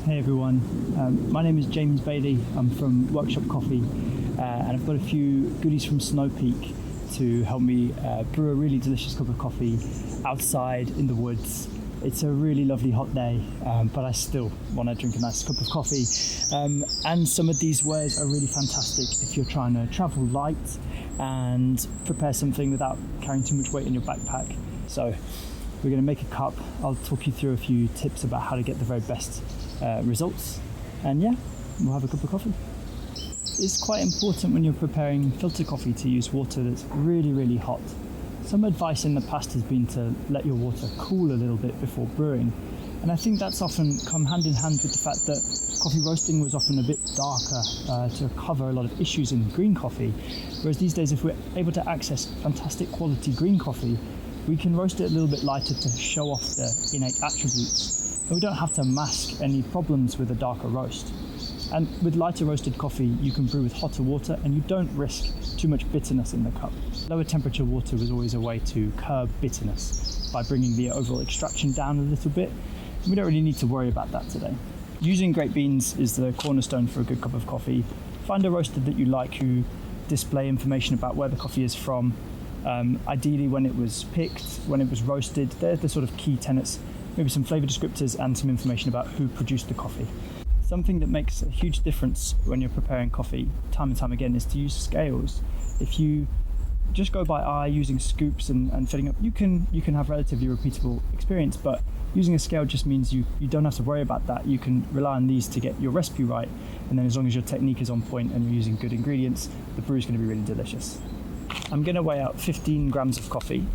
Hey everyone, my name is James Bailey. I'm from Workshop Coffee, and I've got a few goodies from Snow Peak to help me brew a really delicious cup of coffee outside in the woods. It's a really lovely hot day, but I still want to drink a nice cup of coffee. And some of these wares are really fantastic if you're trying to travel light and prepare something without carrying too much weight in your backpack. So we're going to make a cup. I'll talk you through a few tips about how to get the very best results, and yeah, we'll have a cup of coffee. It's quite important when you're preparing filter coffee to use water that's really hot. Some advice in the past has been to let your water cool a little bit before brewing, and I think that's often come hand in hand with the fact that coffee roasting was often a bit darker to cover a lot of issues in green coffee, whereas these days if we're able to access fantastic quality green coffee, we can roast it a little bit lighter to show off the innate attributes. And we don't have to mask any problems with a darker roast. And with lighter roasted coffee, you can brew with hotter water and you don't risk too much bitterness in the cup. Lower temperature water was always a way to curb bitterness by bringing the overall extraction down a little bit. And we don't really need to worry about that today. Using great beans is the cornerstone for a good cup of coffee. Find a roaster that you like who display information about where the coffee is from. Ideally when it was picked, when it was roasted. They're the sort of key tenets. Maybe some flavour descriptors and some information about who produced the coffee. Something that makes a huge difference when you're preparing coffee time and time again is to use scales. If you just go by eye using scoops and filling up, you can have relatively repeatable experience, but using a scale just means you don't have to worry about that. You can rely on these to get your recipe right, and then as long as your technique is on point and you're using good ingredients, the brew is going to be really delicious. I'm going to weigh out 15 grams of coffee.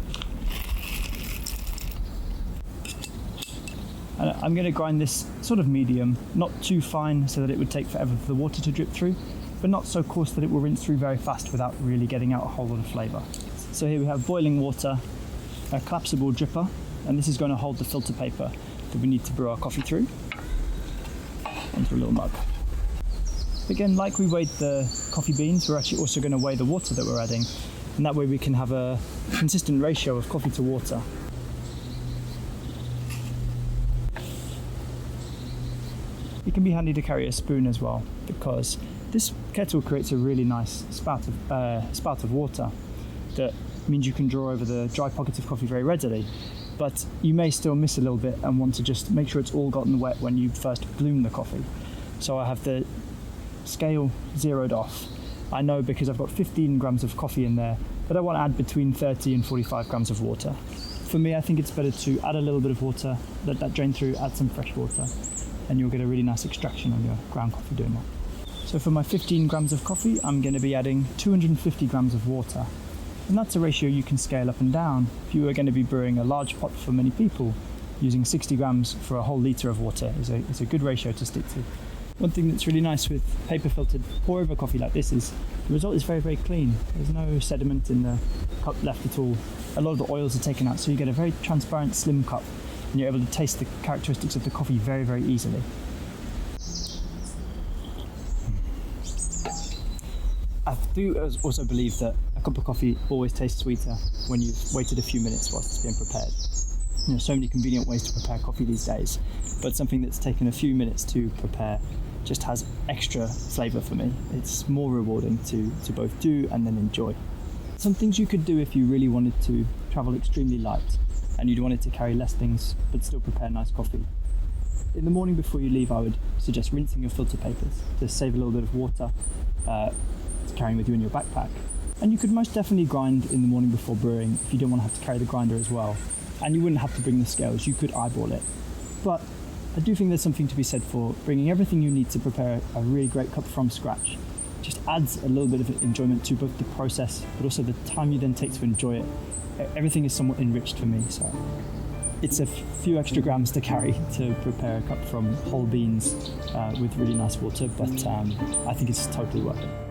And I'm going to grind this sort of medium, not too fine so that it would take forever for the water to drip through, but not so coarse that it will rinse through very fast without really getting out a whole lot of flavour. So here we have boiling water, a collapsible dripper, and this is going to hold the filter paper that we need to brew our coffee through, into a little mug. Again, like we weighed the coffee beans, we're actually also going to weigh the water that we're adding, and that way we can have a consistent ratio of coffee to water. It can be handy to carry a spoon as well, because this kettle creates a really nice spout of water that means you can draw over the dry pockets of coffee very readily, but you may still miss a little bit and want to just make sure it's all gotten wet when you first bloom the coffee. So I have the scale zeroed off. I know because I've got 15 grams of coffee in there that I want to add between 30 and 45 grams of water. For me, I think it's better to add a little bit of water, let that drain through, add some fresh water, and you'll get a really nice extraction on your ground coffee doing that. So for my 15 grams of coffee, I'm going to be adding 250 grams of water. And that's a ratio you can scale up and down. If you were going to be brewing a large pot for many people, using 60 grams for a whole litre of water is a good ratio to stick to. One thing that's really nice with paper filtered pour over coffee like this is the result is very clean. There's no sediment in the cup left at all. A lot of the oils are taken out, so you get a very transparent, slim cup, and you're able to taste the characteristics of the coffee very easily. I do also believe that a cup of coffee always tastes sweeter when you've waited a few minutes whilst it's being prepared. You know, so many convenient ways to prepare coffee these days, but something that's taken a few minutes to prepare just has extra flavour for me. It's more rewarding to both do and then enjoy. Some things you could do if you really wanted to travel extremely light and you'd wanted to carry less things but still prepare nice coffee. In the morning before you leave, I would suggest rinsing your filter papers to save a little bit of water to carrying with you in your backpack. And you could most definitely grind in the morning before brewing if you don't want to have to carry the grinder as well. And you wouldn't have to bring the scales, you could eyeball it. But I do think there's something to be said for bringing everything you need to prepare a really great cup from scratch. It just adds a little bit of enjoyment to both the process, but also the time you then take to enjoy it. Everything is somewhat enriched for me, so it's a few extra grams to carry to prepare a cup from whole beans with really nice water, but I think it's totally worth it.